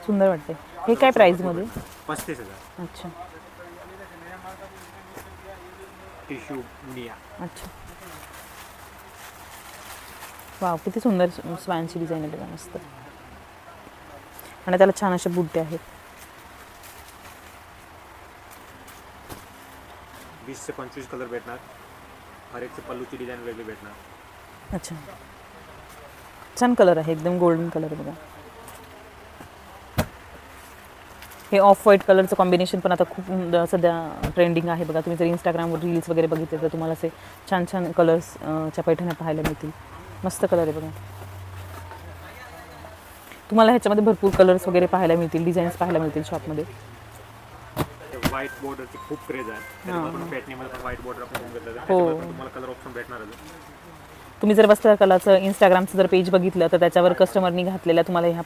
सुंदर वाटते. हे काय प्राईजमध्ये? 35,000. अच्छा टिश्यू मुनिया. अच्छा. वाव, किती सुंदर स्वानची डिझाईन आहे बघा, मस्त. आणि त्याला छान असे बुट्टे आहेत. 20 से 25 कलर भेटणार. हर एक पल्लूची डिझाईन वेगळी भेटणार. अच्छा, छान कलर आहे, एकदम गोल्डन कलर बघा. हे ऑफ व्हाईट कलरचं कॉम्बिनेशन पण आता खूप सध्या ट्रेंडिंग आहे बघा. तुम्ही जर इंस्टाग्रामवर रील्स वगैरे बघितले तर तुम्हाला असे छान छान कलर्सच्या पैठण्या पाहायला मिळतील. मस्त कलर आहे बघा. तुम्हाला ह्याच्यामध्ये भरपूर कलर्स वगैरे पाहायला मिळतील, डिझाईन्स पाहायला मिळतील शॉपमध्ये. व्हाईट बॉर्डरची खूप क्रेज आहे. त्याच्यामध्ये पॅटर्नमध्ये पण व्हाईट बॉर्डर आपण घेऊन घेतलं. हो. त्याच्यावर पण तुम्हाला कलर ऑप्शन भेटणार आहे. तुम्ही जर वस्त्रकलाचं इंस्टाग्रामचं जर पेज बघितलं तर त्याच्यावर कस्टमरनी घातलेल्या तुम्हाला ह्या